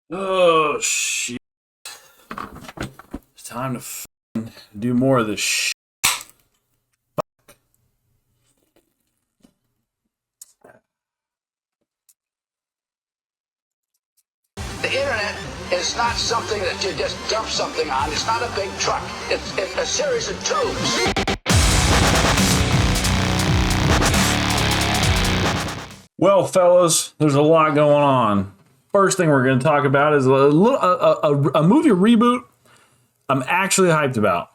Oh shit! It's time to do more of this shit. The internet is not something that you just dump something on. It's not a big truck. It's a series of tubes. Well, fellas, there's a lot going on. First thing we're going to talk about is a movie reboot I'm actually hyped about.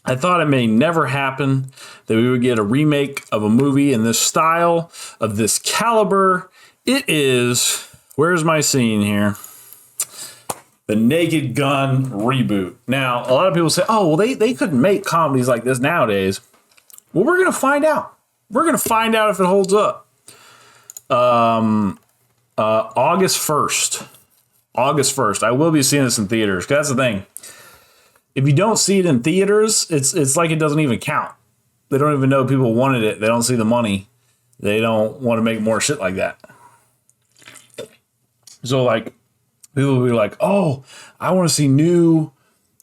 I thought it may never happen that we would get a remake of a movie in this style, of this caliber. It is, where's my scene here? The Naked Gun reboot. Now, a lot of people say, oh, well, they couldn't make comedies like this nowadays. Well, we're going to find out. We're going to find out if it holds up. August 1st. August 1st. I will be seeing this in theaters. That's the thing. If you don't see it in theaters, it's like it doesn't even count. They don't even know people wanted it. They don't see the money. They don't want to make more shit like that. So, like, people will be like, oh, I want to see new,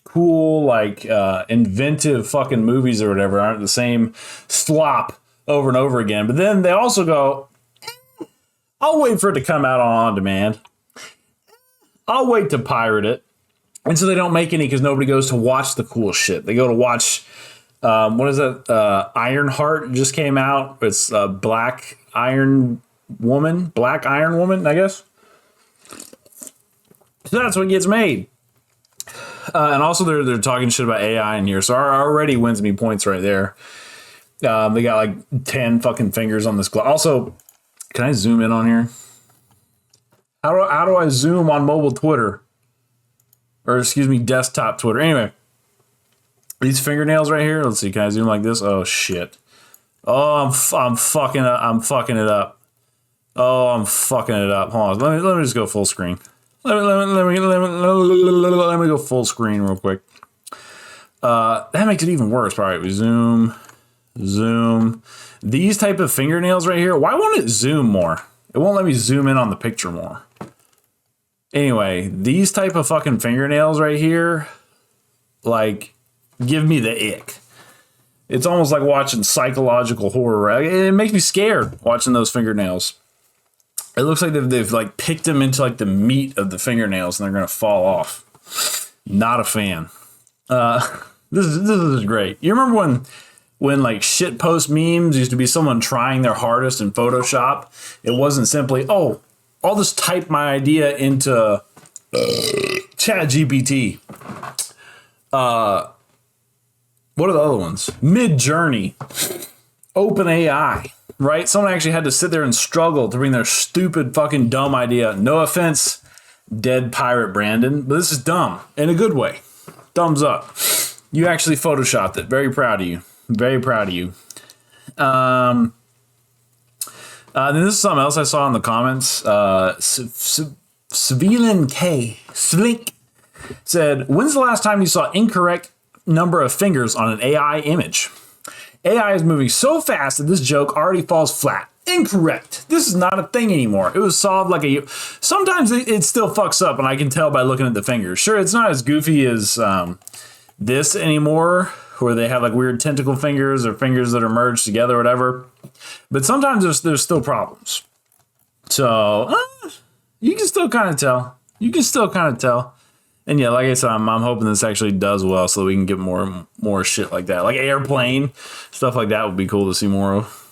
cool, like, inventive fucking movies or whatever. Aren't the same slop over and over again. But then they also go, I'll wait for it to come out on demand. I'll wait to pirate it. And so they don't make any because nobody goes to watch the cool shit. They go to watch, what is that? Ironheart just came out. It's Black Iron Woman, I guess. So that's what gets made. And also they're talking shit about AI in here. So already wins me points right there. They got like 10 fucking fingers on this glove. Also, can I zoom in on here? How do I zoom on mobile Twitter? Or excuse me, desktop Twitter. Anyway, these fingernails right here. Let's see. Can I zoom like this? Oh shit. Oh, I'm fucking it up. Oh, I'm fucking it up. Hold on. Let me just go full screen. Let me go full screen real quick. That makes it even worse. All right, we zoom. These type of fingernails right here. Why won't it zoom more? It won't let me zoom in on the picture more. Anyway, these type of fucking fingernails right here, like, give me the ick. It's almost like watching psychological horror. It makes me scared watching those fingernails. It looks like they've like picked them into like the meat of the fingernails and they're gonna fall off. Not a fan. This is great. You remember when like shitpost memes used to be someone trying their hardest in Photoshop? It wasn't simply, oh, I'll just type my idea into Chat GPT. What are the other ones? Mid-Journey. OpenAI. Right? Someone actually had to sit there and struggle to bring their stupid fucking dumb idea. No offense, dead pirate Brandon, but this is dumb in a good way. Thumbs up. You actually photoshopped it. Very proud of you. Very proud of you. Then this is something else I saw in the comments. Svelin K. Slink said, when's the last time you saw incorrect number of fingers on an AI image? AI is moving so fast that this joke already falls flat. Incorrect. This is not a thing anymore. It was solved like a... Sometimes it still fucks up, and I can tell by looking at the fingers. Sure, it's not as goofy as this anymore, where they have like weird tentacle fingers or fingers that are merged together or whatever. But sometimes there's still problems. So you can still kind of tell. And yeah, like I said, I'm hoping this actually does well so that we can get more shit like that. Like airplane, stuff like that would be cool to see more of.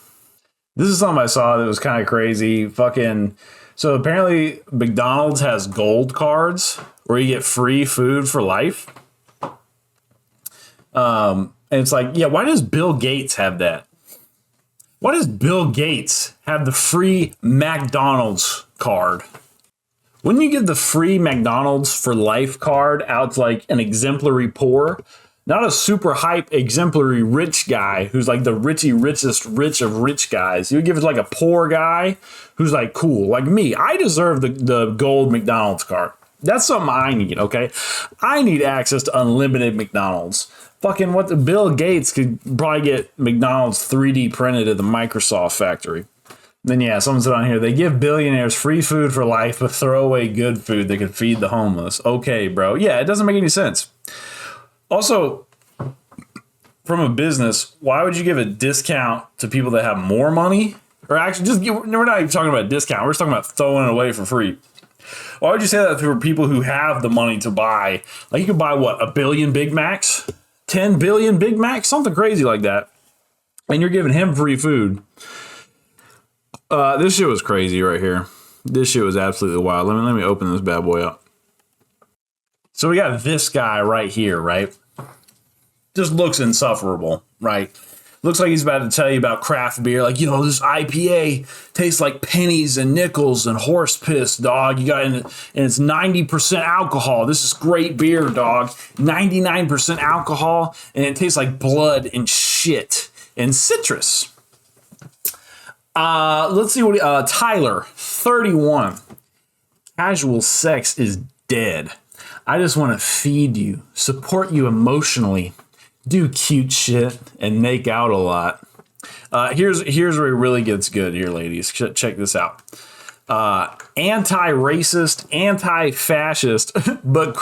This is something I saw that was kind of crazy. So apparently McDonald's has gold cards where you get free food for life. And it's like, yeah, why does Bill Gates have that? Why does Bill Gates have the free McDonald's card? Wouldn't you give the free McDonald's for life card out to like an exemplary poor? Not a super hype exemplary rich guy who's like the richest rich of rich guys. You would give it to like a poor guy who's like cool, like me. I deserve the gold McDonald's card. That's something I need, okay? I need access to unlimited McDonald's. Fucking what the Bill Gates could probably get McDonald's 3D printed at the Microsoft factory. Then yeah, someone said on here, they give billionaires free food for life, but throw away good food that could feed the homeless. Okay, bro. Yeah, it doesn't make any sense. Also, from a business, why would you give a discount to people that have more money? Or actually, we're not even talking about a discount. We're just talking about throwing it away for free. Why would you say that for people who have the money to buy? Like, you could buy, what, 1 billion Big Macs? 10 billion Big Macs? Something crazy like that. And you're giving him free food. This shit was crazy right here. This shit was absolutely wild. Let me open this bad boy up. So we got this guy right here, right? Just looks insufferable, right? Looks like he's about to tell you about craft beer. Like, this IPA tastes like pennies and nickels and horse piss, dog. And it's 90% alcohol. This is great beer, dog. 99% alcohol, and it tastes like blood and shit and citrus. Let's see what Tyler, 31. Casual sex is dead. I just want to feed you, support you emotionally, do cute shit, and make out a lot. Here's where it really gets good here, ladies. Check this out. Anti-racist, anti-fascist, but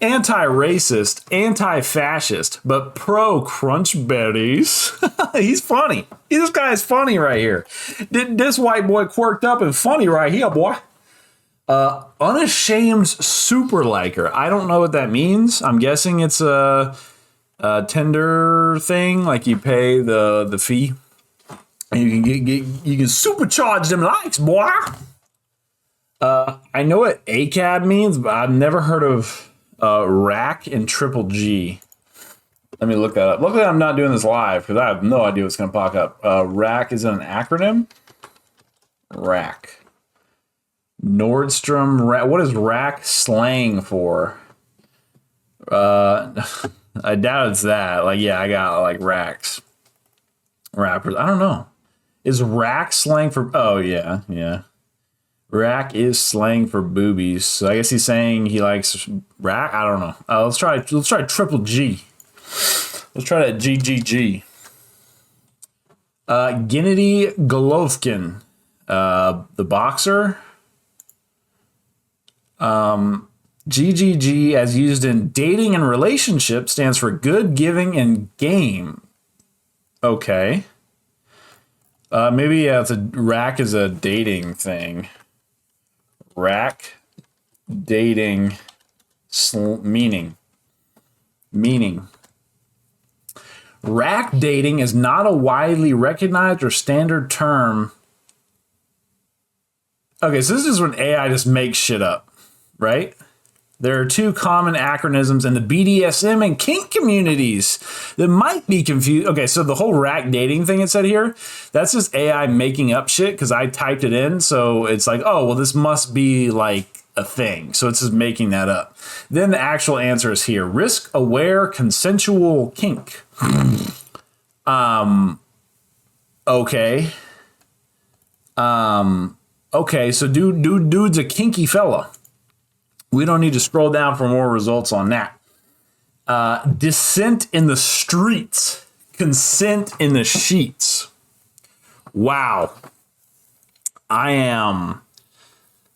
anti-racist, anti-fascist, but pro crunch berries. He's funny. This guy's funny right here. This white boy quirked up and funny right here, boy. Unashamed super liker. I don't know what that means. I'm guessing it's a tender thing, like you pay the fee, and you can supercharge them likes, boy. I know what ACAB means, but I've never heard of rack and triple G. Let me look that up. Luckily, I'm not doing this live because I have no idea what's going to pop up. Rack is an acronym. Rack. Nordstrom. What is rack slang for? I doubt it's that. Like, yeah, I got like racks. Rappers. I don't know. Is rack slang for? Oh yeah. Rack is slang for boobies. So I guess he's saying he likes rack. I don't know. Let's try triple G. Let's try that GGG. Gennady Golovkin, the boxer. GGG, as used in dating and relationship, stands for good, giving, and game. Okay. Maybe it's a rack is a dating thing. Rack, dating, meaning. Rack dating is not a widely recognized or standard term. Okay, so this is when AI just makes shit up, right? There are two common acronyms in the BDSM and kink communities that might be confused. Okay, so the whole rack dating thing it said here, that's just AI making up shit because I typed it in. So it's like, oh, well, this must be like a thing. So it's just making that up. Then the actual answer is here. Risk-aware consensual kink. Okay. Okay, so dude's a kinky fella. We don't need to scroll down for more results on that. Dissent in the streets. Consent in the sheets. Wow.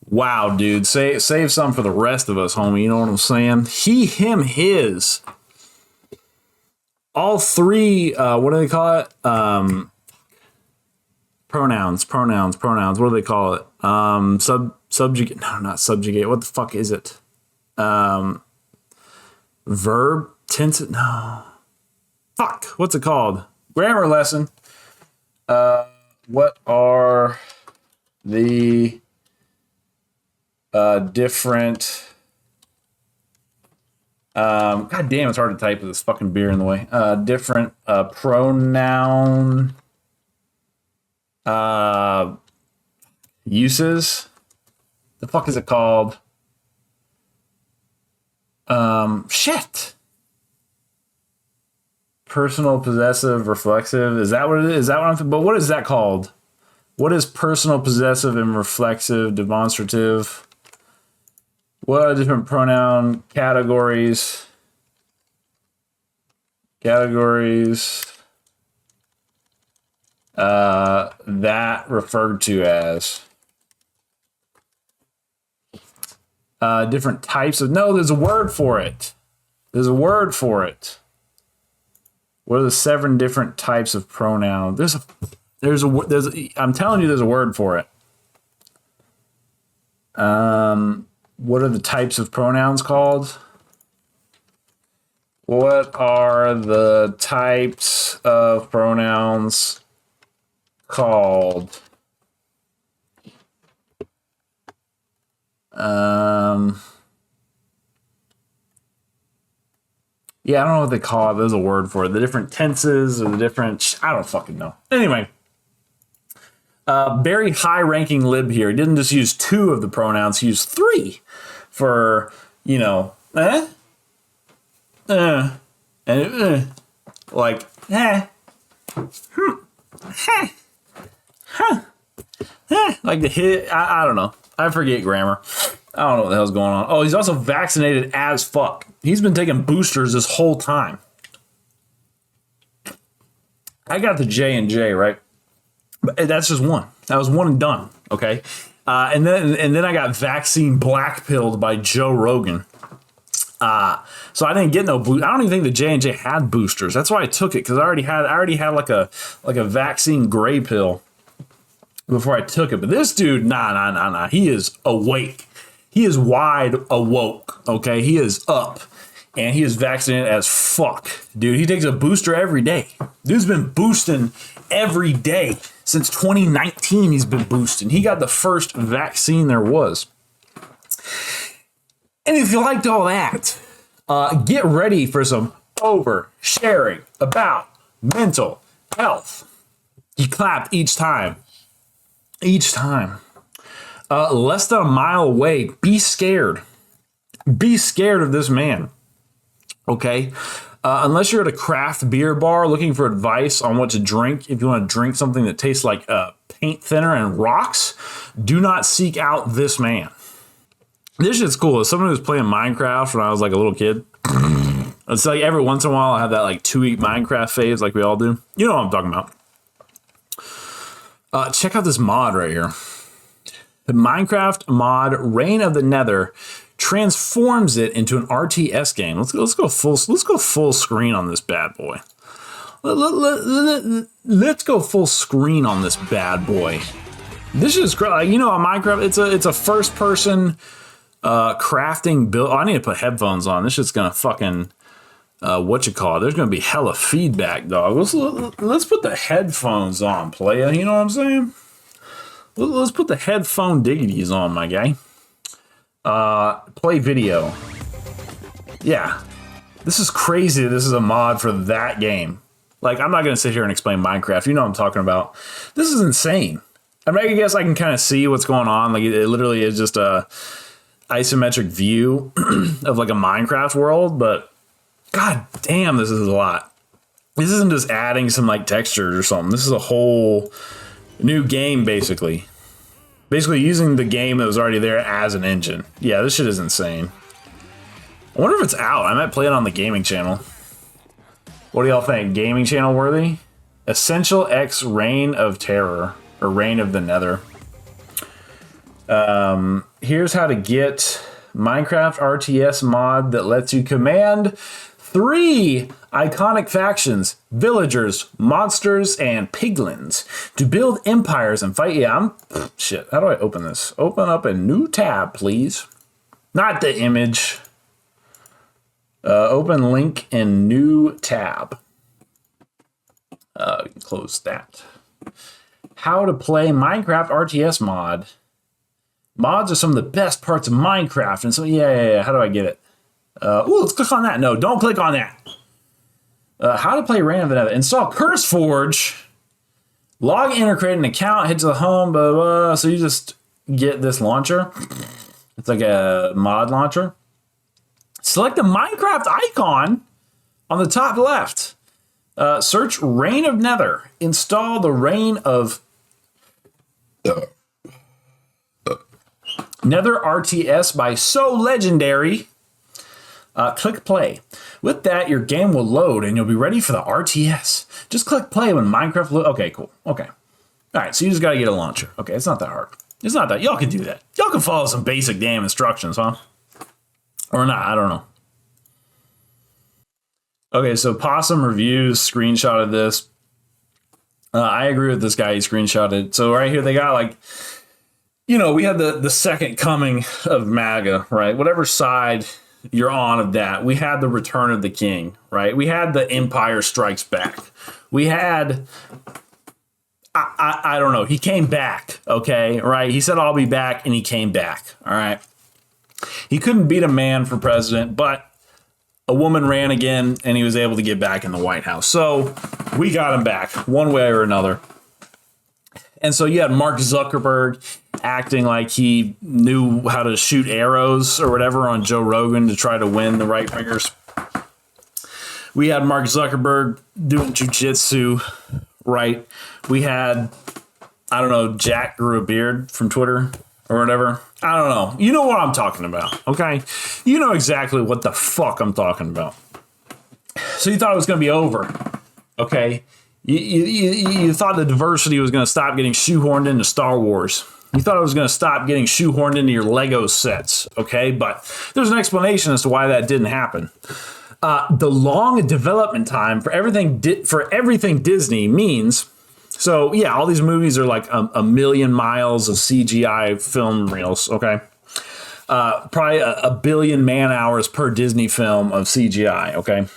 Wow, dude. Save some for the rest of us, homie. You know what I'm saying? He, him, his. All three, what do they call it? Pronouns. What do they call it? Subjugate. No, not subjugate. What the fuck is it? Verb. Tense. No. Fuck. What's it called? Grammar lesson. What are the different... God damn, it's hard to type with this fucking beer in the way. Different pronoun uses. The fuck is it called? Shit. Personal, possessive, reflexive. Is that what it is? Is that what I'm thinking? But what is that called? What is personal, possessive, and reflexive, demonstrative? What are different pronoun categories? that referred to as. Different types of... No, there's a word for it. There's a word for it. What are the 7 different types of pronouns? I'm telling you, there's a word for it. What are the types of pronouns called? What are the types of pronouns called? Yeah, I don't know what they call it. There's a word for it. The different tenses or the different... I don't fucking know. Anyway. Very high-ranking lib here. He didn't just use 2 of the pronouns. He used 3 for, you know, like, like the hit. I don't know. I forget grammar. I don't know what the hell's going on. Oh, he's also vaccinated as fuck. He's been taking boosters this whole time. I got the J&J, right? But that's just one. That was one and done. Okay. And then I got vaccine black-pilled by Joe Rogan. So I didn't get no boost. I don't even think the J&J had boosters. That's why I took it, because I already had like a vaccine gray pill before I took it. But this dude, nah. He is awake. He is wide awoke. Okay. He is up. And he is vaccinated as fuck. Dude, he takes a booster every day. Dude's been boosting every day. Since 2019, he's been boosting. He got the first vaccine there was. And if you liked all that, get ready for some oversharing about mental health. You clapped each time. Each time. Less than a mile away. Be scared. Be scared of this man. Okay? Unless you're at a craft beer bar looking for advice on what to drink, if you want to drink something that tastes like paint thinner and rocks, do not seek out this man. This shit's cool. As someone who was playing Minecraft when I was like a little kid, it's like every once in a while I have that like 2-week Minecraft phase like we all do. You know what I'm talking about. Check out this mod right here. The Minecraft mod Reign of the Nether transforms it into an RTS game. Let's go full screen on this bad boy. Let's go full screen on this bad boy. This is great. You know, on Minecraft, it's a first person crafting build. Oh, I need to put headphones on. This shit's gonna fucking there's gonna be hella feedback, dog. Let's put the headphones on, playa. You know what I'm saying? Let's put the headphone diggities on, my guy. Play video. Yeah. This is crazy. This is a mod for that game. Like, I'm not going to sit here and explain Minecraft. You know what I'm talking about. This is insane. I mean, I guess I can kind of see what's going on. Like, it literally is just a isometric view of like a Minecraft world, but god damn, this is a lot. This isn't just adding some like textures or something. This is a whole new game, basically. Basically using the game that was already there as an engine. Yeah, this shit is insane. I wonder if it's out. I might play it on the gaming channel. What do y'all think? Gaming channel worthy? Essential X Reign of Terror. Or Reign of the Nether. Here's how to get Minecraft RTS mod that lets you command 3 iconic factions, villagers, monsters, and piglins to build empires and fight. Yeah, shit. How do I open this? Open up a new tab, please. Not the image. Open link in new tab. Close that. How to play Minecraft RTS mod. Mods are some of the best parts of Minecraft. And so, yeah. How do I get it? Let's click on that. No, don't click on that. How to play Reign of the Nether. Install CurseForge. Log in or create an account. Head to the home. Blah, blah, blah. So you just get this launcher. It's like a mod launcher. Select the Minecraft icon on the top left. Search Reign of Nether. Install the Reign of Nether RTS by So Legendary. Click play. With that, your game will load and you'll be ready for the RTS. Just click play when Minecraft load. Okay, cool. Okay. All right, so you just got to get a launcher. Okay, it's not that hard. It's not that. Y'all can do that. Y'all can follow some basic damn instructions, huh? Or not, I don't know. Okay, so Possum Reviews screenshotted this. I agree with this guy. He screenshotted. So right here, they got like, we had the second coming of MAGA, right? Whatever side you're on of that. We had the Return of the King, right? We had the Empire Strikes Back. We had... I don't know. He came back, okay, right? He said, I'll be back, and he came back, all right? He couldn't beat a man for president, but a woman ran again, and he was able to get back in the White House. So we got him back one way or another. And so you had Mark Zuckerberg acting like he knew how to shoot arrows or whatever on Joe Rogan to try to win the right-wingers. We had Mark Zuckerberg doing jujitsu, right? We had, I don't know, Jack grew a beard from Twitter or whatever. I don't know. You know what I'm talking about, okay? You know exactly what the fuck I'm talking about. So you thought it was going to be over, okay? You thought the diversity was going to stop getting shoehorned into Star Wars. You thought it was going to stop getting shoehorned into your Lego sets, okay? But there's an explanation as to why that didn't happen. The long development time for everything Disney means, so yeah, all these movies are like a million miles of CGI film reels, okay? Probably a billion man hours per Disney film of CGI, okay?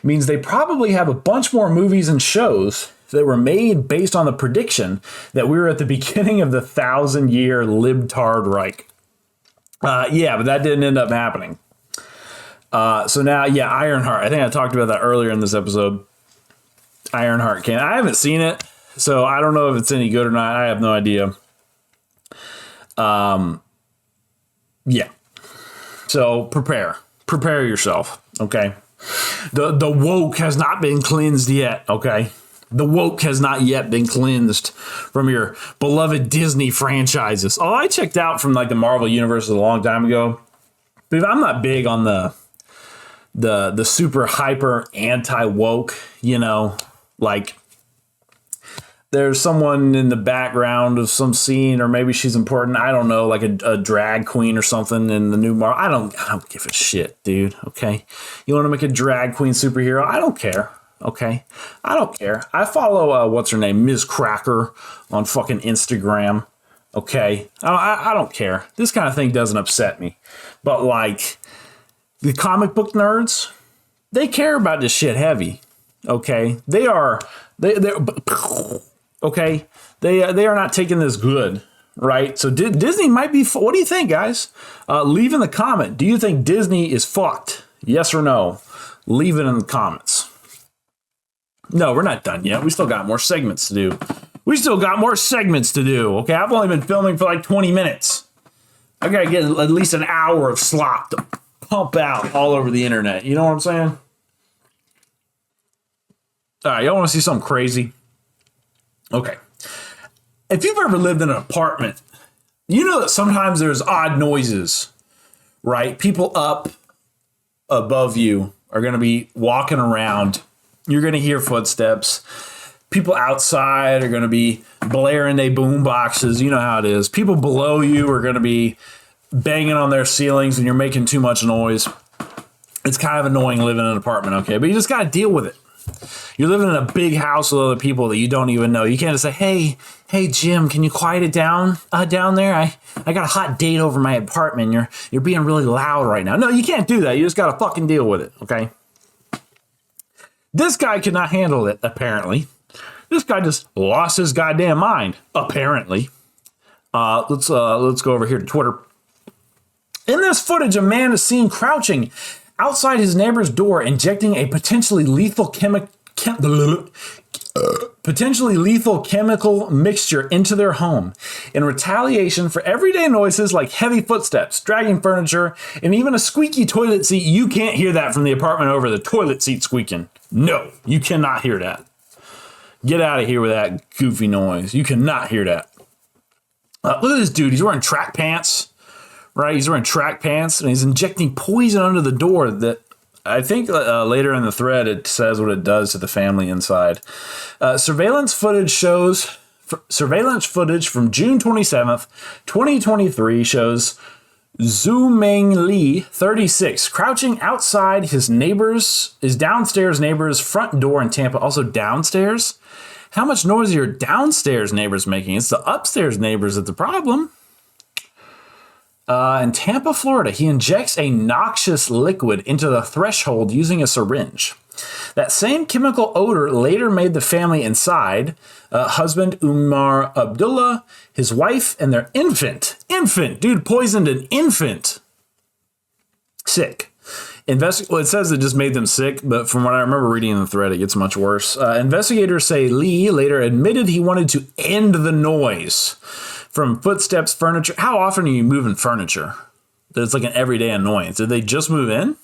Means they probably have a bunch more movies and shows that were made based on the prediction that we were at the beginning of the 1,000-year libtard Reich. Yeah, but that didn't end up happening. So now, yeah, Ironheart. I think I talked about that earlier in this episode. Ironheart came. I haven't seen it, so I don't know if it's any good or not. I have no idea. Yeah. So prepare yourself. Okay. The woke has not been cleansed yet. Okay. The woke has not yet been cleansed from your beloved Disney franchises. Oh, I checked out from like the Marvel universe a long time ago. But I'm not big on the super hyper anti-woke, like there's someone in the background of some scene, or maybe she's important. I don't know, like a drag queen or something in the new Marvel. I don't give a shit, dude. Okay. You want to make a drag queen superhero? I don't care. Okay. I don't care. I follow, what's her name? Ms. Cracker on fucking Instagram. Okay. I don't care. This kind of thing doesn't upset me. But like the comic book nerds, they care about this shit heavy. Okay. They're okay. They are not taking this good. Right. So Disney might be. What do you think, guys? Leave in the comment. Do you think Disney is fucked? Yes or no? Leave it in the comments. No, we're not done yet. We still got more segments to do. Okay. I've only been filming for like 20 minutes. I got to get at least an hour of slop to pump out all over the internet. You know what I'm saying? All right. Y'all want to see something crazy? Okay. If you've ever lived in an apartment, you know that sometimes there's odd noises, right? People up above you are going to be walking around. You're going to hear footsteps. People outside are going to be blaring their boom boxes. You know how it is. People below you are going to be banging on their ceilings and you're making too much noise. It's kind of annoying living in an apartment, okay? But you just got to deal with it. You're living in a big house with other people that you don't even know. You can't just say, hey, Jim, can you quiet it down down there? I got a hot date over my apartment. You're being really loud right now. No, you can't do that. You just got to fucking deal with it, okay? This guy could not handle it, apparently. This guy just lost his goddamn mind, apparently. Let's go over here to Twitter. In this footage, a man is seen crouching outside his neighbor's door, injecting a potentially lethal chemical mixture into their home in retaliation for everyday noises like heavy footsteps, dragging furniture, and even a squeaky toilet seat. You can't hear that from the apartment over the toilet seat squeaking. No, you cannot hear that. Get out of here with that goofy noise. You cannot hear that. Look at this dude. He's wearing track pants, right? He's wearing track pants and he's injecting poison under the door that I think later in the thread it says what it does to the family inside. Surveillance footage from June 27th, 2023 shows Zhu Meng Li, 36, crouching outside his downstairs neighbor's front door in Tampa. Also downstairs? How much noise are your downstairs neighbors making? It's the upstairs neighbors that's the problem. In Tampa, Florida, he injects a noxious liquid into the threshold using a syringe. That same chemical odor later made the family inside, husband Umar Abdullah, his wife, and their infant. Dude poisoned an infant. Sick. Well, it says it just made them sick, but from what I remember reading in the thread, it gets much worse. Investigators say Lee later admitted he wanted to end the noise from footsteps, furniture. How often are you moving furniture? That it's like an everyday annoyance. Did they just move in?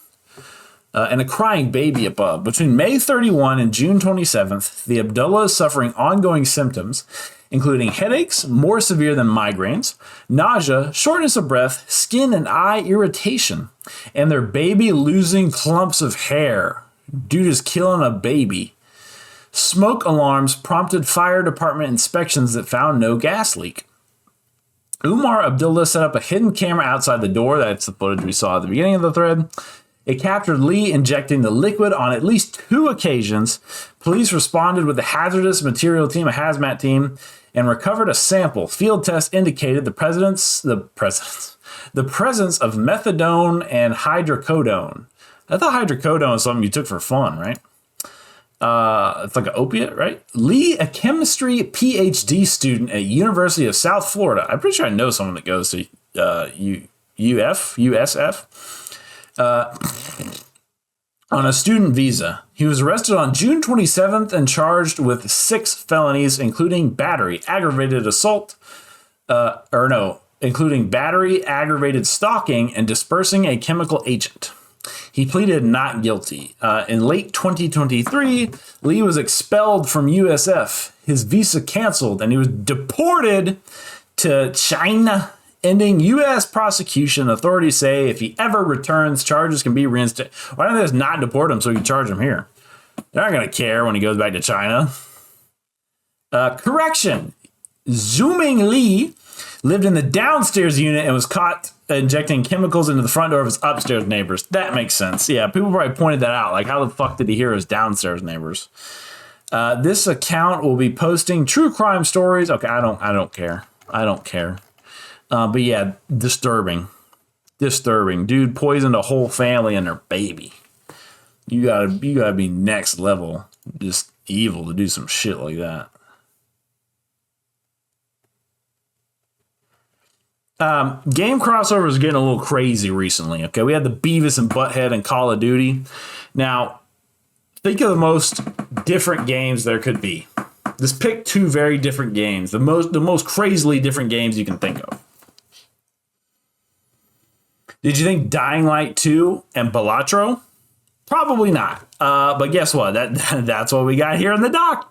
And a crying baby above. Between May 31 and June 27th, the Abdullah is suffering ongoing symptoms, including headaches, more severe than migraines, nausea, shortness of breath, skin and eye irritation, and their baby losing clumps of hair. Dude is killing a baby. Smoke alarms prompted fire department inspections that found no gas leak. Umar Abdullah set up a hidden camera outside the door. That's the footage we saw at the beginning of the thread. It captured Lee injecting the liquid on at least 2 occasions. Police responded with a hazardous material team, a hazmat team, and recovered a sample. Field tests indicated the presence of methadone and hydrocodone. I thought hydrocodone was something you took for fun, right? It's like an opiate, right? Lee, a chemistry PhD student at University of South Florida. I'm pretty sure I know someone that goes to USF. On a student visa. He was arrested on June 27th and charged with 6 felonies, including battery, aggravated assault, including battery, aggravated stalking, and dispersing a chemical agent. He pleaded not guilty. In late 2023, Lee was expelled from USF, his visa canceled, and he was deported to China, ending U.S. prosecution. Authorities say if he ever returns, charges can be reinstated. Why don't they just not deport him so you charge him here? They're not going to care when he goes back to China. Correction. Zuming Li lived in the downstairs unit and was caught injecting chemicals into the front door of his upstairs neighbors. That makes sense. Yeah, people probably pointed that out. Like, how the fuck did he hear his downstairs neighbors? This account will be posting true crime stories. Okay, I don't care. But yeah, disturbing. Dude poisoned a whole family and their baby. You gotta be next level, just evil to do some shit like that. Game crossovers is getting a little crazy recently. Okay, we had the Beavis and Butthead and Call of Duty. Now, think of the most different games there could be. Just pick 2 very different games. The most crazily different games you can think of. Did you think Dying Light 2 and Balatro? Probably not. But guess what? That's what we got here in the doc.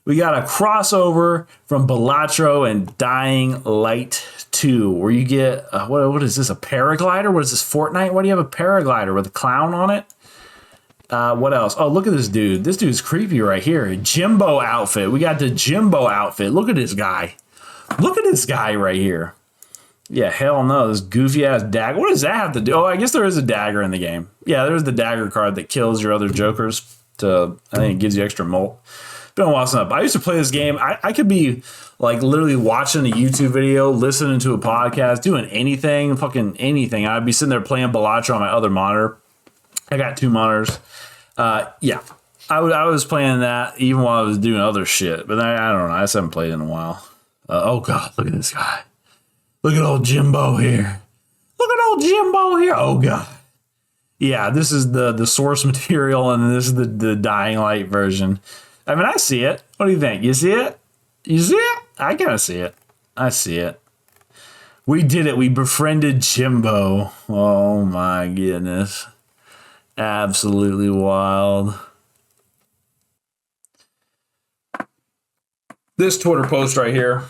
We got a crossover from Balatro and Dying Light 2, where you get, what is this, a paraglider? What is this, Fortnite? Why do you have a paraglider with a clown on it? What else? Oh, look at this dude. This dude's creepy right here. Jimbo outfit. We got the Jimbo outfit. Look at this guy. Right here. Yeah, hell no. This goofy ass dagger. What does that have to do? Oh, I guess there is a dagger in the game. Yeah, there's the dagger card that kills your other jokers. I think it gives you extra molt. Been a while since I used to play this game. I could be like literally watching a YouTube video, listening to a podcast, doing anything, fucking anything. I'd be sitting there playing Balatro on my other monitor. I got 2 monitors. Yeah, I was playing that even while I was doing other shit. But I don't know. I just haven't played in a while. Oh God, look at this guy. Look at old Jimbo here. Oh God. Yeah, this is the source material, and this is the Dying Light version. I mean, I see it. What do you think? You see it? I kind of see it. I see it. We did it. We befriended Jimbo. Oh my goodness. Absolutely wild. This Twitter post right here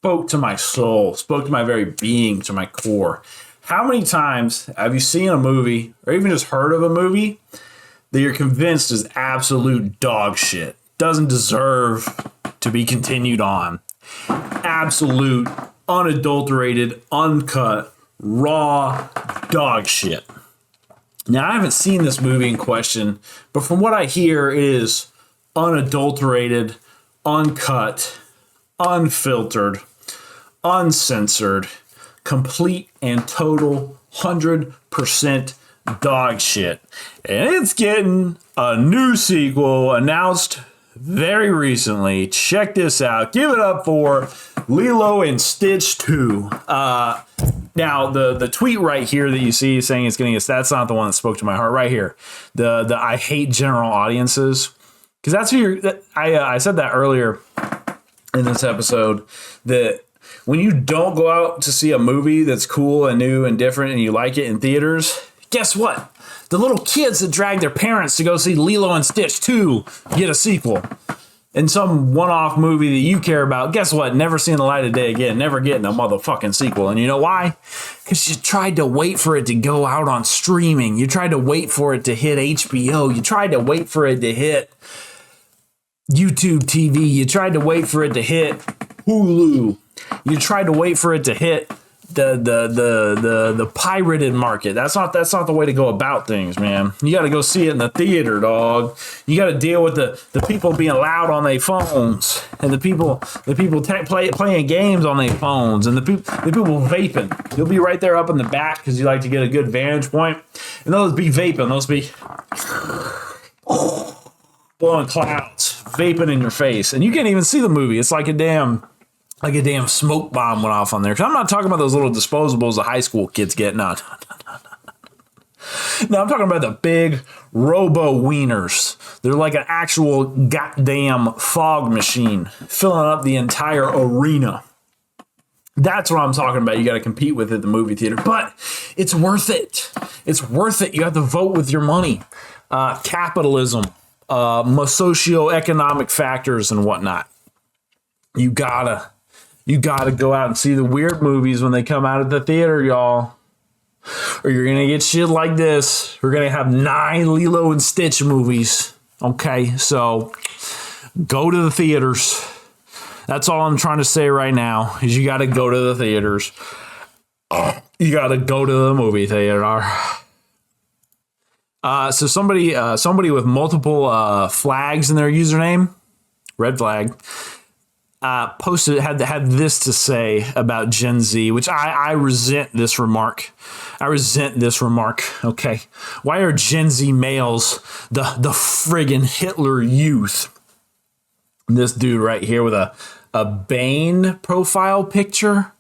spoke to my soul, spoke to my very being, to my core. How many times have you seen a movie or even just heard of a movie that you're convinced is absolute dog shit? Doesn't deserve to be continued on. Absolute, unadulterated, uncut, raw dog shit. Now, I haven't seen this movie in question, but from what I hear, it is unadulterated, uncut, unfiltered, uncensored, complete and total 100% dog shit. And it's getting a new sequel announced very recently. Check this out. Give it up for Lilo and Stitch 2. Now, the tweet right here that you see saying it's getting us, that's not the one that spoke to my heart right here. The I hate general audiences. Because that's who I said that earlier in this episode, that when you don't go out to see a movie that's cool and new and different and you like it in theaters, guess what? The little kids that drag their parents to go see Lilo and Stitch 2 get a sequel. And some one-off movie that you care about, guess what? Never seeing the light of day again. Never getting a motherfucking sequel. And you know why? Because you tried to wait for it to go out on streaming. You tried to wait for it to hit HBO. You tried to wait for it to hit YouTube TV. You tried to wait for it to hit Hulu. You tried to wait for it to hit the pirated market. That's not the way to go about things, man. You got to go see it in the theater, dog. You got to deal with the people being loud on their phones, and the people playing games on their phones, and the people vaping. You'll be right there up in the back because you like to get a good vantage point, and those be vaping. Those be blowing clouds, vaping in your face, and you can't even see the movie. It's like a damn smoke bomb went off on there. 'Cause I'm not talking about those little disposables the high school kids get. No, I'm talking about the big robo wieners. They're like an actual goddamn fog machine filling up the entire arena. That's what I'm talking about. You got to compete with at the movie theater, but it's worth it. It's worth it. You have to vote with your money. Capitalism, socioeconomic factors and whatnot. You gotta go out and see the weird movies when they come out at the theater, y'all. Or you're gonna get shit like this. We're gonna have 9 Lilo and Stitch movies. Okay, so go to the theaters. That's all I'm trying to say right now, is you gotta go to the theaters. You gotta go to the movie theater. So somebody with multiple flags in their username, red flag, posted had this to say about Gen Z, which I resent this remark. Okay, why are Gen Z males the friggin' Hitler youth? This dude right here with a Bane profile picture.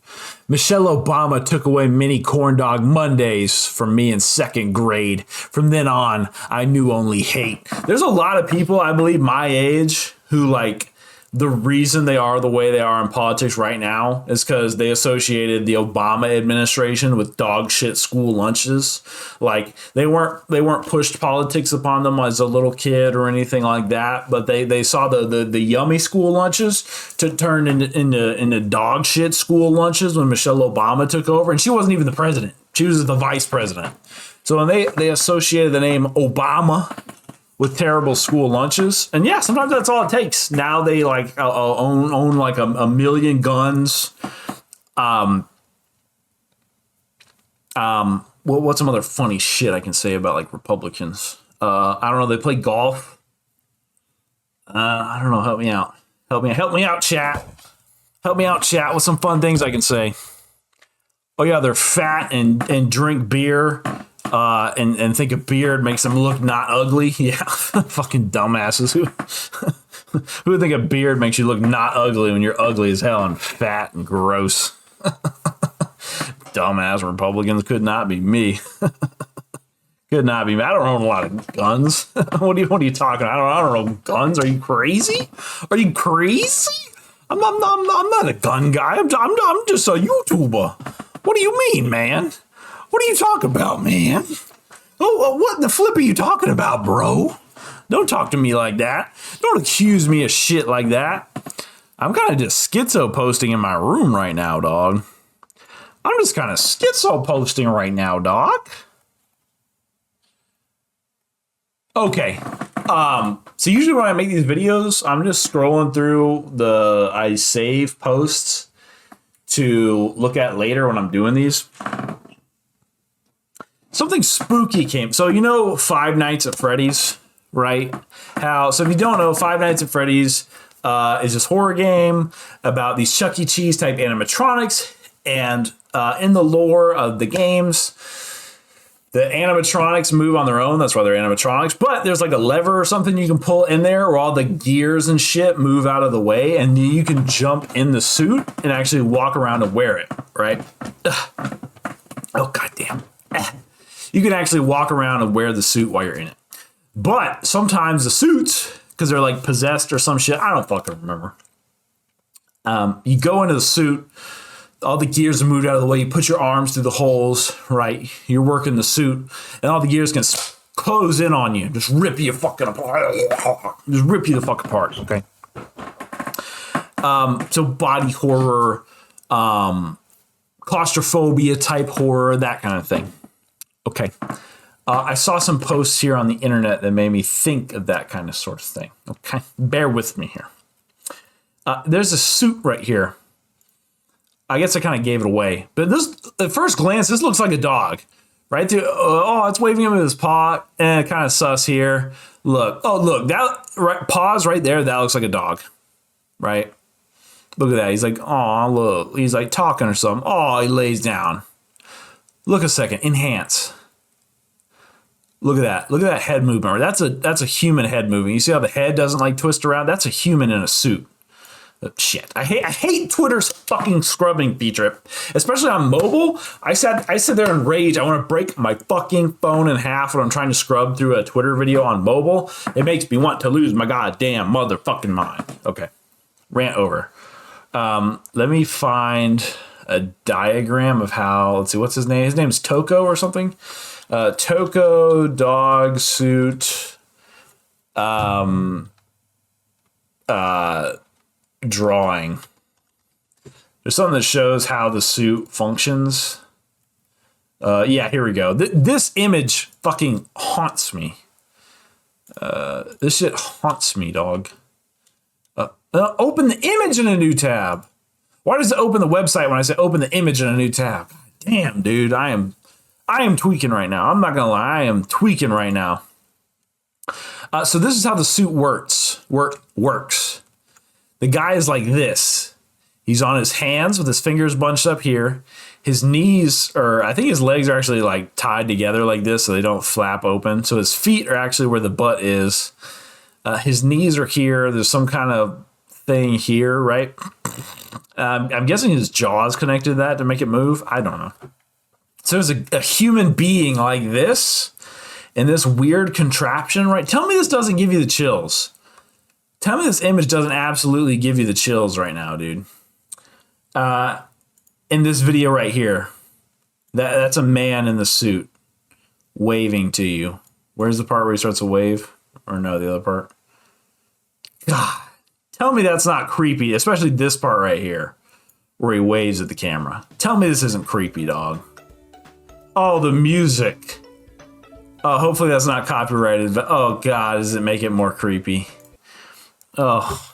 Michelle Obama took away mini corn dog Mondays from me in 2nd grade. From then on, I knew only hate. There's a lot of people, I believe, my age who like. The reason they are the way they are in politics right now is because they associated the Obama administration with dog shit school lunches. Like they weren't pushed politics upon them as a little kid or anything like that, but they saw the yummy school lunches to turn into dog shit school lunches when Michelle Obama took over, and she wasn't even the president; she was the vice president. So when they associated the name Obama with terrible school lunches. And yeah, sometimes that's all it takes. Now they like own like a million guns. What's some other funny shit I can say about like Republicans? I don't know. They play golf. I don't know. Help me out, chat. Help me out, chat, with some fun things I can say. Oh yeah, they're fat and drink beer. And think a beard makes them look not ugly. Yeah, fucking dumbasses. Who would think a beard makes you look not ugly when you're ugly as hell and fat and gross? Dumbass Republicans. Could not be me. Could not be me. I don't own a lot of guns. What are you talking? I don't know guns. Are you crazy? I'm not a gun guy. I'm just a YouTuber. What do you mean, man? What are you talking about, man? Oh, what the flip are you talking about, bro? Don't talk to me like that. Don't accuse me of shit like that. I'm kind of just schizo posting in my room right now, dog. I'm just kind of schizo posting right now, doc. Okay. So usually when I make these videos, I'm just scrolling through I save posts to look at later when I'm doing these. Something spooky came. So you know Five Nights at Freddy's, right? So if you don't know, Five Nights at Freddy's is this horror game about these Chuck E. Cheese type animatronics. And in the lore of the games, the animatronics move on their own. That's why they're animatronics. But there's like a lever or something you can pull in there where all the gears and shit move out of the way. And you can jump in the suit and actually walk around and wear it, right? Ugh. Oh, goddamn. You can actually walk around and wear the suit while you're in it. But sometimes the suits, because they're like possessed or some shit, I don't fucking remember. You go into the suit. All the gears are moved out of the way. You put your arms through the holes, right? You're working the suit, and all the gears can close in on you. Just rip you fucking apart. Just rip you the fuck apart, okay? So body horror, claustrophobia type horror, that kind of thing. Okay. I saw some posts here on the internet that made me think of that kind of sort of thing. Okay. Bear with me here. There's a suit right here. I guess I kind of gave it away. But this, at first glance, this looks like a dog. Right? It's waving him with his paw. Kind of sus here. Look. Oh, look. That paw's right there. That looks like a dog. Right? Look at that. He's like, oh, look. He's like talking or something. Oh, he lays down. Look a second. Enhance. Look at that. Look at that head movement. That's a human head moving. You see how the head doesn't like twist around? That's a human in a suit. Shit. I hate Twitter's fucking scrubbing feature, especially on mobile. I sit there in rage. I want to break my fucking phone in half when I'm trying to scrub through a Twitter video on mobile. It makes me want to lose my goddamn motherfucking mind. Okay. Rant over. Let me find a diagram of how, let's see, what's his name? His name's Toko or something. Toko dog suit. Drawing. There's something that shows how the suit functions. Yeah, here we go. This image fucking haunts me. This shit haunts me, dog. Open the image in a new tab. Why does it open the website when I say open the image in a new tab? Damn, dude, I am tweaking right now. I'm not gonna lie, I am tweaking right now. So this is how the suit works. The guy is like this. He's on his hands with his fingers bunched up here. His knees, or I think his legs are actually like tied together like this so they don't flap open. So his feet are actually where the butt is. His knees are here. There's some kind of thing here, right? I'm guessing his jaw is connected to that to make it move. I don't know. So there's a human being like this in this weird contraption, right? Tell me this doesn't give you the chills. Tell me this image doesn't absolutely give you the chills right now, dude. In this video right here, that's a man in the suit waving to you. Where's the part where he starts to wave? Or no, the other part? God, tell me that's not creepy, especially this part right here where he waves at the camera. Tell me this isn't creepy, dog. Oh, the music. Oh, hopefully that's not copyrighted, but oh God, does it make it more creepy? Oh,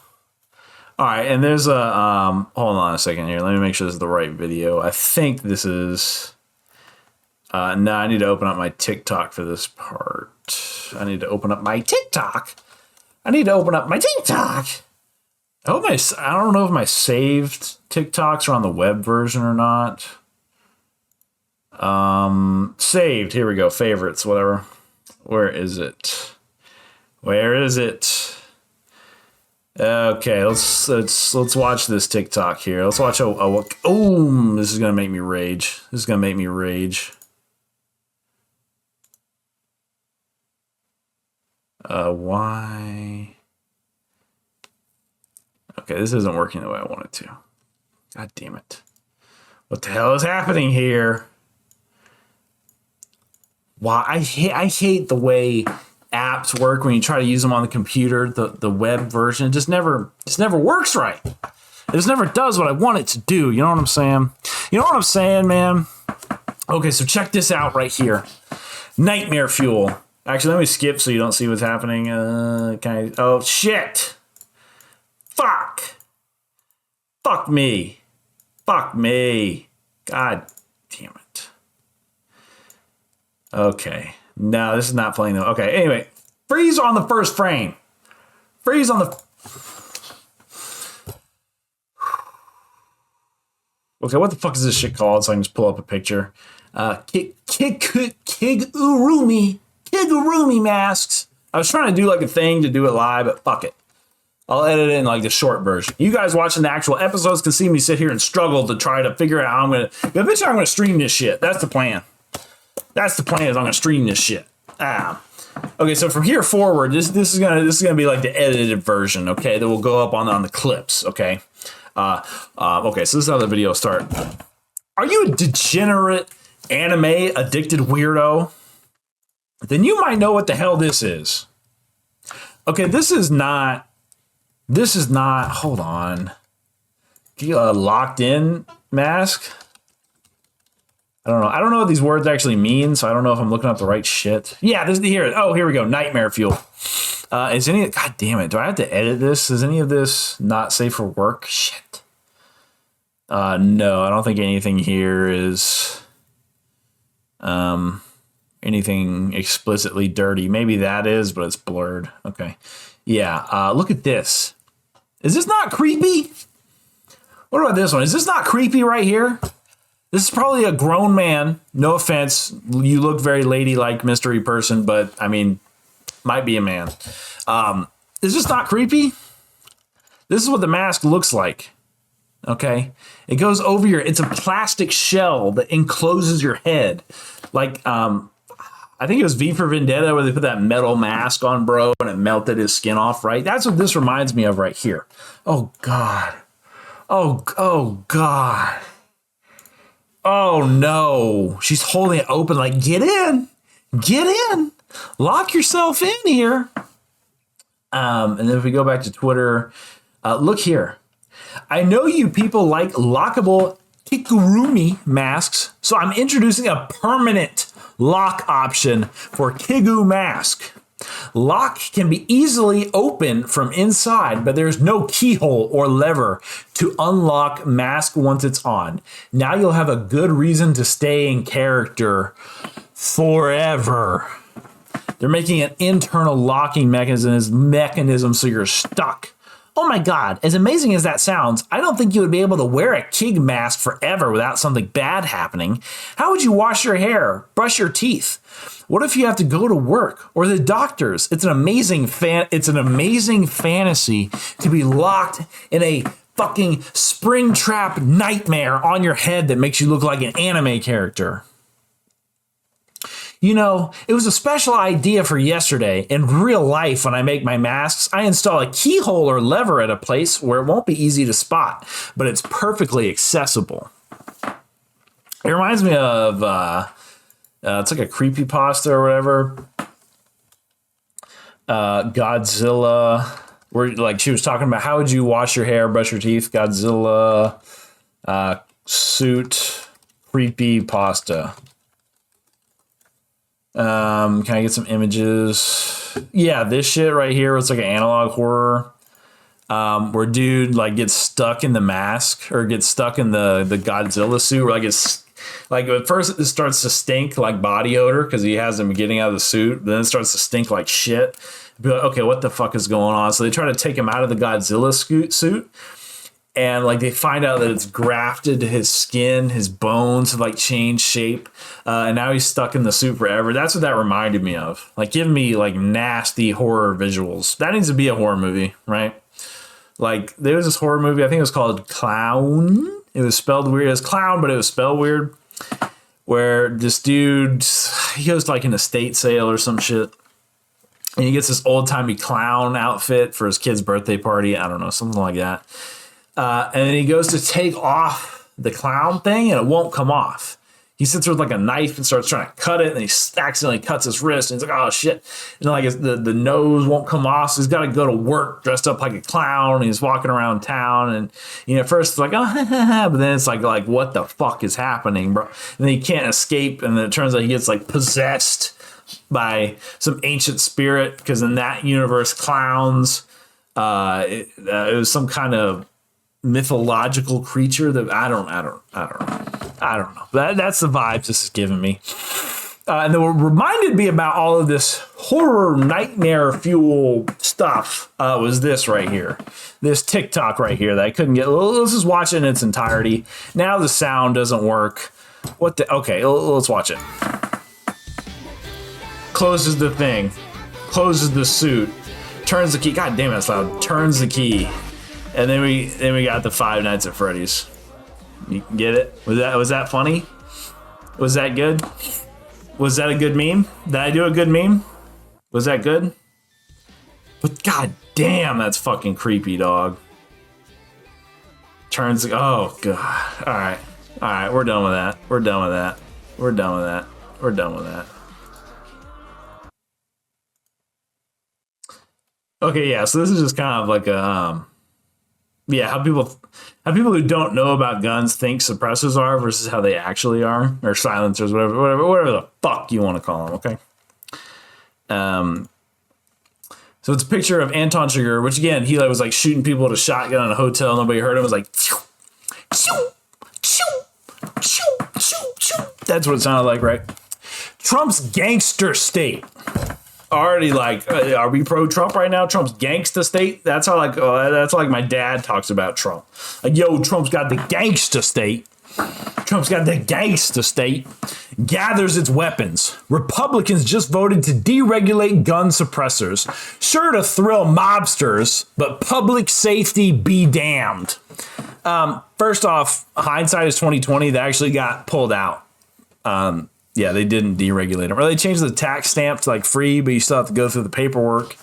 all right. And there's a, hold on a second here. Let me make sure this is the right video. I think this is, no, I need to open up my TikTok for this part. I need to open up my TikTok. I hope I don't know if my saved TikToks are on the web version or not. Saved. Here we go. Favorites, whatever. Where is it? Okay, let's watch this TikTok here. Let's watch this is gonna make me rage. Why? Okay, this isn't working the way I want it to. God damn it. What the hell is happening here? Why? I hate the way apps work when you try to use them on the computer. The web version just never works right. It just never does what I want it to do. You know what I'm saying? You know what I'm saying, man? Okay, so check this out right here. Nightmare fuel. Actually, let me skip so you don't see what's happening. Oh, shit. Fuck. Fuck me. Fuck me. God damn it. Okay. No, this is not playing though. Okay, anyway. Freeze on the first frame. Freeze on the... Okay, what the fuck is this shit called? So I can just pull up a picture. Kigurumi masks. I was trying to do like a thing to do it live, but fuck it. I'll edit it in like the short version. You guys watching the actual episodes can see me sit here and struggle to try to figure out how I'm gonna. Eventually, I'm gonna stream this shit. That's the plan. That's the plan. Is I'm gonna stream this shit. Okay, so from here forward, this is gonna be like the edited version. Okay, that will go up on the clips. Okay. Okay, so this is how the video starts. Are you a degenerate anime addicted weirdo? Then you might know what the hell this is. Okay, this is not, hold on. Locked in mask? I don't know what these words actually mean, so I don't know if I'm looking up the right shit. Yeah, this is here. Oh, here we go. Nightmare fuel. Is any, god damn it, do I have to edit this? Is any of this not safe for work? Shit. No, I don't think anything here is anything explicitly dirty. Maybe that is, but it's blurred. Okay. Yeah, look at this. Is this not creepy? What about this one? Is this not creepy right here? This is probably a grown man. No offense. You look very ladylike mystery person, but I mean, might be a man. Is this not creepy? This is what the mask looks like. Okay. It goes over it's a plastic shell that encloses your head. Like, I think it was V for Vendetta where they put that metal mask on bro and it melted his skin off, right? That's what this reminds me of right here. Oh, God. Oh, God. Oh, no. She's holding it open like, get in. Get in. Lock yourself in here. And then if we go back to Twitter, look here. I know you people like lockable kigurumi masks, so I'm introducing a permanent lock option for Kigu mask. Lock can be easily opened from inside, but there's no keyhole or lever to unlock mask once it's on. Now you'll have a good reason to stay in character forever. They're making an internal locking mechanism so you're stuck. Oh my God, as amazing as that sounds, I don't think you would be able to wear a Kig mask forever without something bad happening. How would you wash your hair, brush your teeth? What if you have to go to work or the doctors? It's an amazing fantasy to be locked in a fucking Springtrap nightmare on your head that makes you look like an anime character. You know, it was a special idea for yesterday. In real life, when I make my masks, I install a keyhole or lever at a place where it won't be easy to spot, but it's perfectly accessible. It reminds me of, it's like a creepypasta or whatever. Godzilla, where like she was talking about how would you wash your hair, brush your teeth, Godzilla, suit, creepypasta. Can I get some images? Yeah, this shit right here, it's like an analog horror. Where dude like gets stuck in the mask or gets stuck in the Godzilla suit, or like it's like at first it starts to stink like body odor because he has him getting out of the suit, then it starts to stink like shit. Be like, okay, what the fuck is going on? So they try to take him out of the Godzilla suit. And like they find out that it's grafted to his skin, his bones have like changed shape, and now he's stuck in the suit forever. That's what that reminded me of. Like, give me like nasty horror visuals. That needs to be a horror movie, right? Like there was this horror movie, I think it was called Clown. It was spelled weird as clown, but it was spelled weird. Where this dude, he goes to like an estate sale or some shit, and he gets this old timey clown outfit for his kid's birthday party. I don't know, something like that. And then he goes to take off the clown thing and it won't come off. He sits there with like a knife and starts trying to cut it, and he accidentally cuts his wrist, and he's like, oh shit. And like the nose won't come off, so he's got to go to work dressed up like a clown, and he's walking around town, and at first it's like, oh, but then it's like what the fuck is happening, bro? And then he can't escape, and then it turns out he gets like possessed by some ancient spirit, because in that universe, clowns, it was some kind of mythological creature that I don't know. That's the vibes this is giving me. And then what reminded me about all of this horror nightmare fuel stuff was this right here. This TikTok right here that I couldn't get. Let's just watch it in its entirety. Now the sound doesn't work. Okay, let's watch it. Closes the thing. Closes the suit. Turns the key. God damn it, that's loud. Turns the key. And then we got the Five Nights at Freddy's. You get it? Was that funny? Was that good? Was that a good meme? Did I do a good meme? Was that good? But god damn, that's fucking creepy, dog. Turns. Oh god. All right. We're done with that. We're done with that. We're done with that. We're done with that. Okay, yeah. So this is just kind of like a how people who don't know about guns think suppressors are versus how they actually are, or silencers, whatever the fuck you want to call them. Okay. So it's a picture of Anton Chigurh, which again, he was like shooting people with a shotgun in a hotel. Nobody heard him. It was like, that's what it sounded like, right? Trump's gangster state. Already like, are we pro Trump right now? Trump's gangsta state. That's how that's like my dad talks about Trump. Like, yo, Trump's got the gangsta state. Trump's got the gangsta state. Gathers its weapons. Republicans just voted to deregulate gun suppressors. Sure to thrill mobsters, but public safety be damned. First off, hindsight is 2020. They actually got pulled out. Yeah, they didn't deregulate them. Or they changed the tax stamp to like free, but you still have to go through the paperwork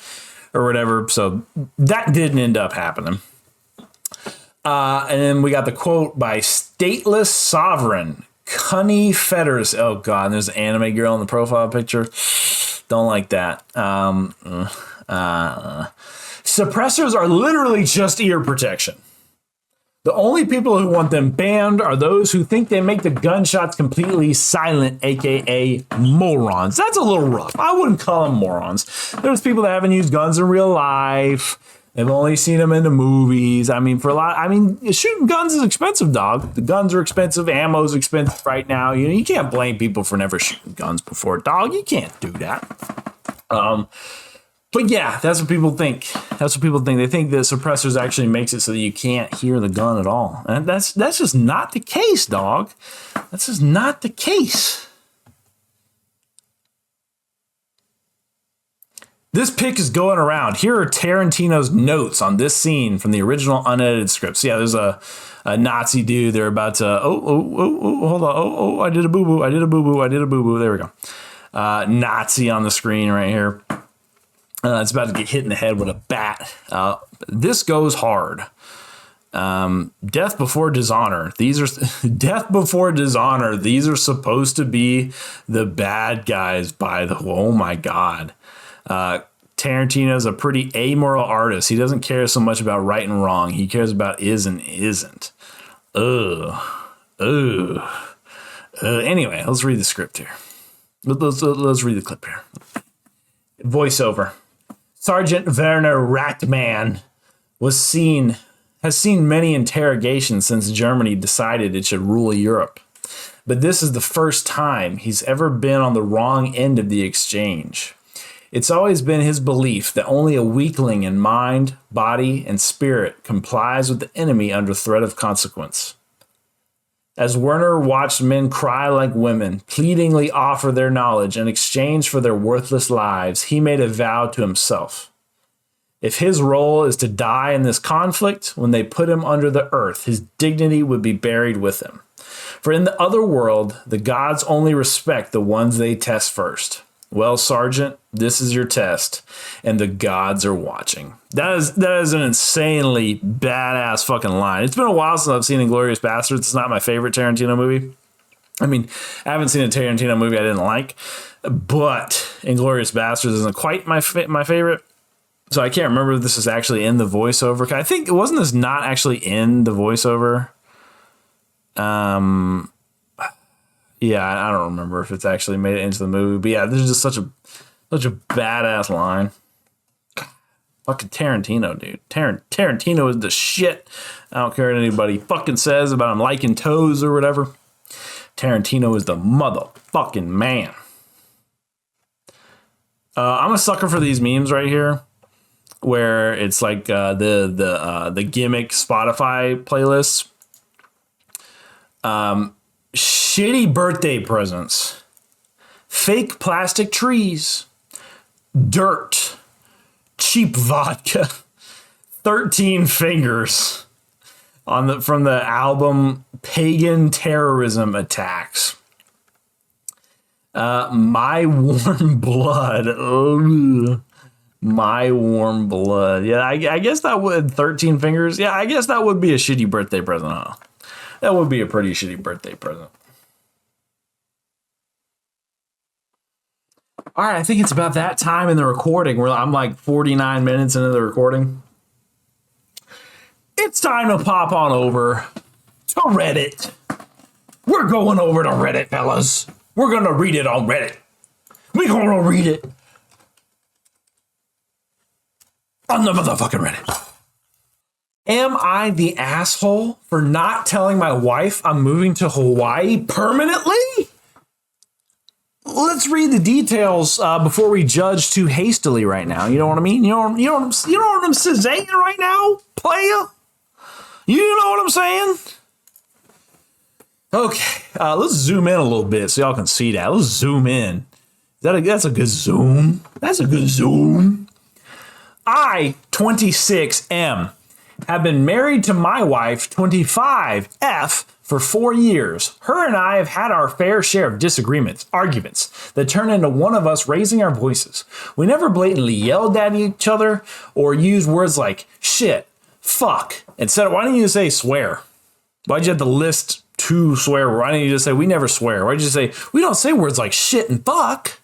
or whatever. So that didn't end up happening. And then we got the quote by Stateless Sovereign, Cunny Fetters. Oh, God, and there's an anime girl in the profile picture. Don't like that. Suppressors are literally just ear protection. The only people who want them banned are those who think they make the gunshots completely silent, aka morons. That's a little rough. I wouldn't call them morons. There's people that haven't used guns in real life. They've only seen them in the movies. I mean, shooting guns is expensive, dog. The guns are expensive. Ammo's expensive right now. You can't blame people for never shooting guns before, dog. You can't do that. But yeah, that's what people think. That's what people think. They think the suppressors actually makes it so that you can't hear the gun at all. And that's just not the case, dog. That's just not the case. This pic is going around. Here are Tarantino's notes on this scene from the original unedited script. So yeah, there's a Nazi dude. They're about to, hold on. I did a boo-boo. There we go. Nazi on the screen right here. It's about to get hit in the head with a bat. This goes hard. Death before dishonor. Death before dishonor. These are supposed to be the bad guys, by the way. Oh my God. Tarantino's a pretty amoral artist. He doesn't care so much about right and wrong. He cares about is and isn't. Anyway, let's read the script here. Let's read the clip here. Voiceover. Sergeant Werner Rattmann has seen many interrogations since Germany decided it should rule Europe. But this is the first time he's ever been on the wrong end of the exchange. It's always been his belief that only a weakling in mind, body, and spirit complies with the enemy under threat of consequence. As Werner watched men cry like women, pleadingly offer their knowledge in exchange for their worthless lives, he made a vow to himself. If his role is to die in this conflict, when they put him under the earth, his dignity would be buried with him. For in the other world, the gods only respect the ones they test first. Well, Sergeant, this is your test, and the gods are watching. That is an insanely badass fucking line. It's been a while since I've seen Inglourious Basterds. It's not my favorite Tarantino movie. I mean, I haven't seen a Tarantino movie I didn't like, but Inglourious Basterds isn't quite my favorite. So I can't remember if this is actually in the voiceover. I think, wasn't this not actually in the voiceover? Yeah, I don't remember if it's actually made it into the movie. But yeah, this is just such a badass line. Fucking Tarantino, dude. Tarantino is the shit. I don't care what anybody fucking says about him liking toes or whatever. Tarantino is the motherfucking man. I'm a sucker for these memes right here, where it's like the gimmick Spotify playlists. Shitty birthday presents, fake plastic trees, dirt, cheap vodka, 13 fingers from the album Pagan Terrorism Attacks. My Warm Blood. Ugh. My Warm Blood. Yeah, I guess that would 13 fingers. Yeah, I guess that would be a shitty birthday present, huh? That would be a pretty shitty birthday present. All right, I think it's about that time in the recording where I'm like 49 minutes into the recording. It's time to pop on over to Reddit. We're going over to Reddit, fellas. We're going to read it on Reddit. We're going to read it on the motherfucking Reddit. Am I the asshole for not telling my wife I'm moving to Hawaii permanently? Let's read the details before we judge too hastily right now. You know what I mean? You know what I'm saying right now, playa? You know what I'm saying? Okay, let's zoom in a little bit so y'all can see that. Let's zoom in. That's a good zoom. That's a good zoom. I, 26M, have been married to my wife, 25F, for 4 years. Her and I have had our fair share of disagreements, arguments, that turn into one of us raising our voices. We never blatantly yelled at each other or used words like shit, fuck. Instead, why don't you just say swear? Why'd you have to list to swear? Why don't you just say we never swear? Why'd you say we don't say words like shit and fuck?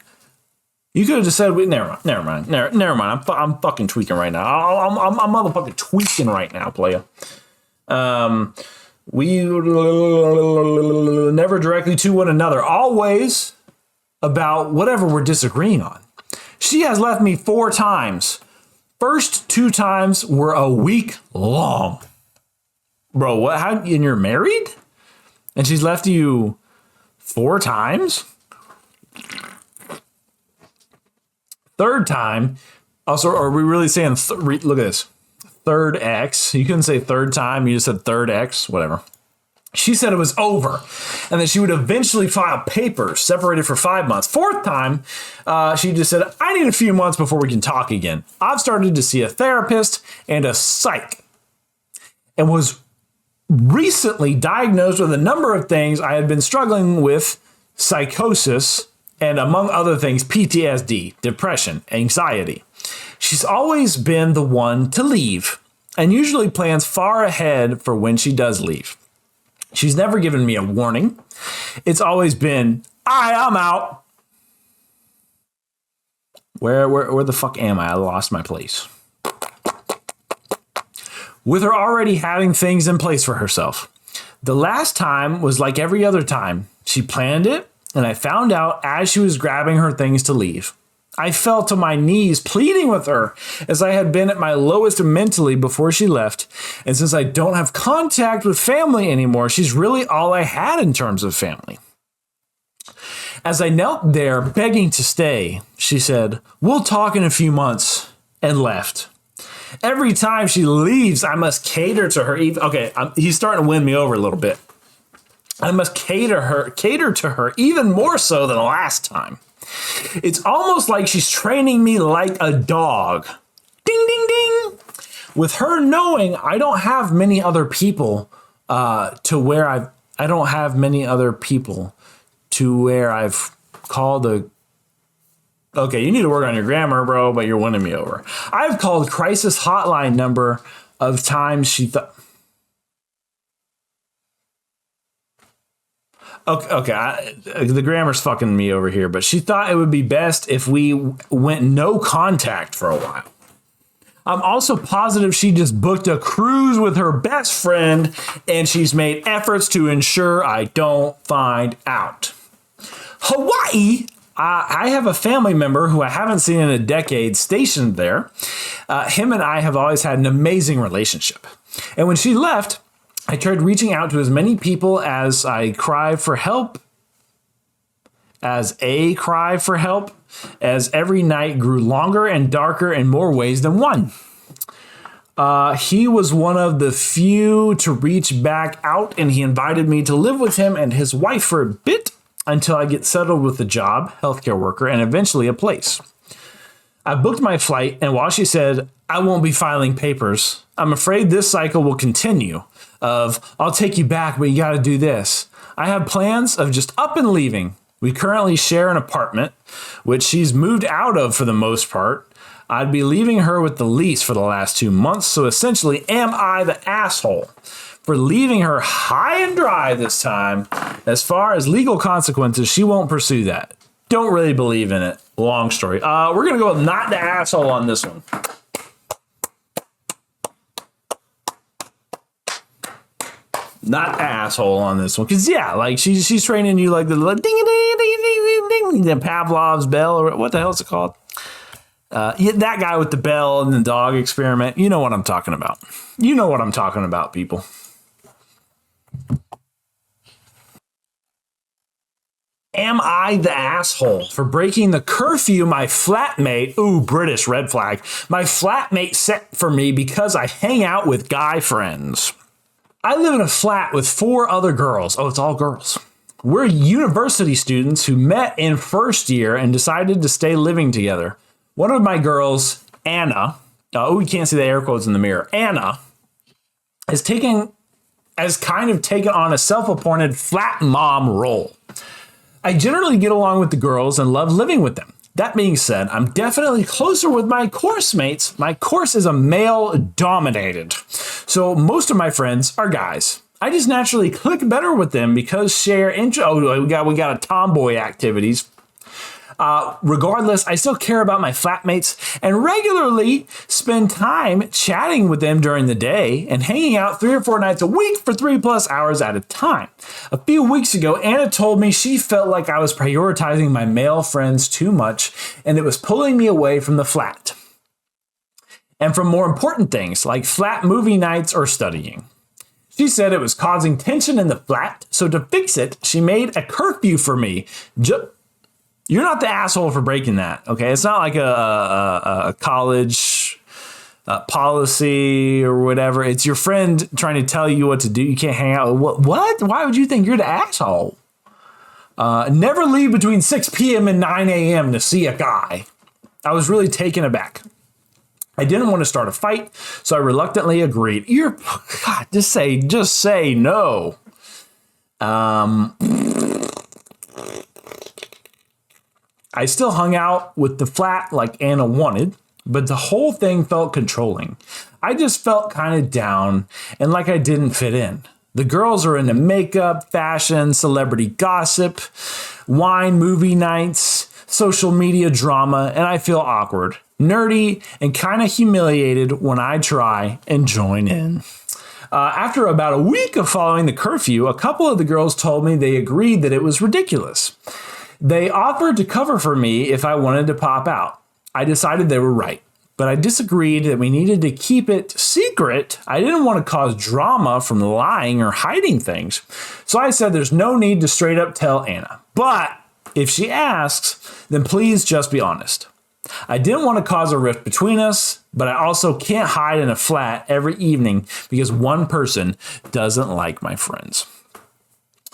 You could have just said, never mind. I'm fucking tweaking right now. I'm motherfucking tweaking right now, playa. We never directly to one another, always about whatever we're disagreeing on. She has left me 4 times. First 2 times were a week long. Bro, what? How? And you're married? And she's left you 4 times? Third time, also, are we really saying, look at this, third X? You couldn't say third time, you just said third X, whatever. She said it was over and that she would eventually file papers, separated for 5 months. 4th time, she just said, I need a few months before we can talk again. I've started to see a therapist and a psych and was recently diagnosed with a number of things I had been struggling with, psychosis, and among other things, PTSD, depression, anxiety. She's always been the one to leave and usually plans far ahead for when she does leave. She's never given me a warning. It's always been, I'm out. Where the fuck am I? I lost my place. With her already having things in place for herself. The last time was like every other time. She planned it, and I found out as she was grabbing her things to leave. I fell to my knees pleading with her as I had been at my lowest mentally before she left. And since I don't have contact with family anymore, she's really all I had in terms of family. As I knelt there begging to stay, she said, we'll talk in a few months, and left. Every time she leaves, I must cater to her. He's starting to win me over a little bit. I must cater to her even more so than last time. It's almost like she's training me like a dog. Ding, ding, ding. With her knowing I don't have many other people to where I've called a... Okay, you need to work on your grammar, bro, but you're winning me over. I've called crisis hotline number of times she thought... Okay, the grammar's fucking me over here, but she thought it would be best if we went no contact for a while. I'm also positive she just booked a cruise with her best friend, and she's made efforts to ensure I don't find out. Hawaii. I have a family member who I haven't seen in a decade stationed there. Him and I have always had an amazing relationship. And when she left, I tried reaching out to as many people as I cry for help, as every night grew longer and darker in more ways than one. He was one of the few to reach back out, and he invited me to live with him and his wife for a bit until I get settled with a job, healthcare worker, and eventually a place. I booked my flight, and while she said, I won't be filing papers, I'm afraid this cycle will continue of, I'll take you back, but you got to do this. I have plans of just up and leaving. We currently share an apartment, which she's moved out of for the most part. I'd be leaving her with the lease for the last 2 months, so essentially, am I the asshole for leaving her high and dry this time? As far as legal consequences, she won't pursue that. Don't really believe in it. Long story. We're going to go with not the asshole on this one. Not the asshole on this one. Because, yeah, like, she's training you like the ding-a-ding-a-ding-ding-ding, the Pavlov's bell, or what the hell is it called? That guy with the bell and the dog experiment. You know what I'm talking about. You know what I'm talking about, people. Am I the asshole for breaking the curfew my flatmate, British red flag, my flatmate set for me because I hang out with guy friends? I live in a flat with 4 other girls. Oh, it's all girls. We're university students who met in first year and decided to stay living together. One of my girls, Anna, you can't see the air quotes in the mirror. Anna has kind of taken on a self-appointed flat mom role. I generally get along with the girls and love living with them. That being said, I'm definitely closer with my course mates. My course is a male dominated, so most of my friends are guys. I just naturally click better with them because share interest. Oh, we got a tomboy activities. Regardless, I still care about my flatmates and regularly spend time chatting with them during the day and hanging out 3 or 4 nights a week for 3+ hours at a time. A few weeks ago, Anna told me she felt like I was prioritizing my male friends too much and it was pulling me away from the flat and from more important things like flat movie nights or studying. She said it was causing tension in the flat, so to fix it, she made a curfew for me. You're not the asshole for breaking that, okay? It's not like a college policy or whatever. It's your friend trying to tell you what to do. You can't hang out. What? Why would you think you're the asshole? Never leave between 6 p.m. and 9 a.m. to see a guy. I was really taken aback. I didn't want to start a fight, so I reluctantly agreed. God, just say no. I still hung out with the flat like Anna wanted, but the whole thing felt controlling. I just felt kind of down and like I didn't fit in. The girls are into makeup, fashion, celebrity gossip, wine, movie nights, social media drama, and I feel awkward, nerdy, and kind of humiliated when I try and join in. After about a week of following the curfew, a couple of the girls told me they agreed that it was ridiculous. They offered to cover for me if I wanted to pop out. I decided they were right, but I disagreed that we needed to keep it secret. I didn't want to cause drama from lying or hiding things. So I said there's no need to straight up tell Anna. But if she asks, then please just be honest. I didn't want to cause a rift between us, but I also can't hide in a flat every evening because one person doesn't like my friends.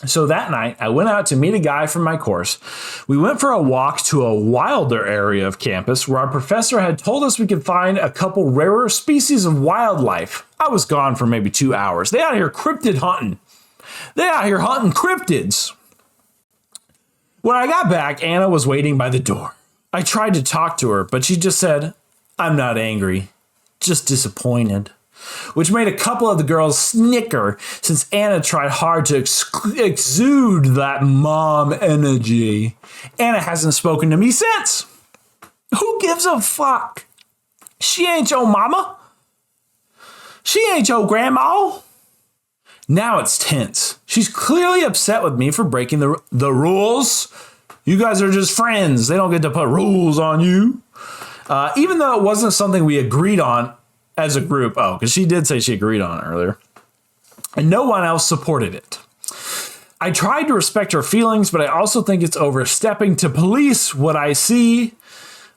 So that night, I went out to meet a guy from my course. We went for a walk to a wilder area of campus where our professor had told us we could find a couple rarer species of wildlife. I was gone for maybe 2 hours. They out here cryptid hunting. They out here hunting cryptids. When I got back, Anna was waiting by the door. I tried to talk to her, but she just said, I'm not angry, just disappointed. which made a couple of the girls snicker since Anna tried hard to exude that mom energy. Anna hasn't spoken to me since. Who gives a fuck? She ain't your mama. She ain't your grandma. Now it's tense. She's clearly upset with me for breaking the rules. You guys are just friends. They don't get to put rules on you. Even though it wasn't something we agreed on as a group. Oh, because she did say she agreed on it earlier. And no one else supported it. I tried to respect her feelings, but I also think it's overstepping to police what I see,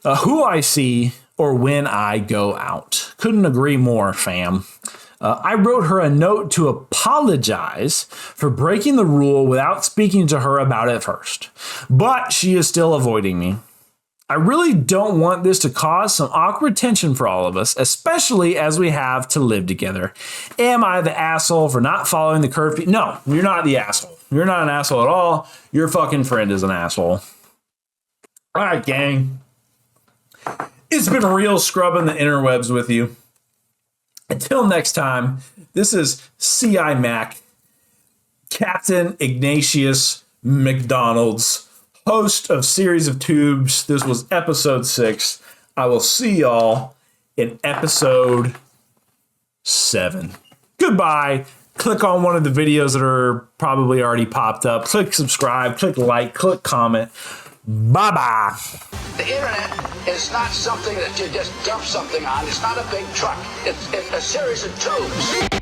who I see, or when I go out. Couldn't agree more, fam. I wrote her a note to apologize for breaking the rule without speaking to her about it first. But she is still avoiding me. I really don't want this to cause some awkward tension for all of us, especially as we have to live together. Am I the asshole for not following the curfew? No, you're not the asshole. You're not an asshole at all. Your fucking friend is an asshole. All right, gang. It's been real scrubbing the interwebs with you. Until next time, this is C.I. Mac, Captain Ignatius McDonald's, host of Series of Tubes. This was episode 6. I will see y'all in episode 7. Goodbye. Click on one of the videos that are probably already popped up. Click subscribe, click like, click comment. Bye-bye. The internet is not something that you just dump something on. It's not a big truck. It's a series of tubes.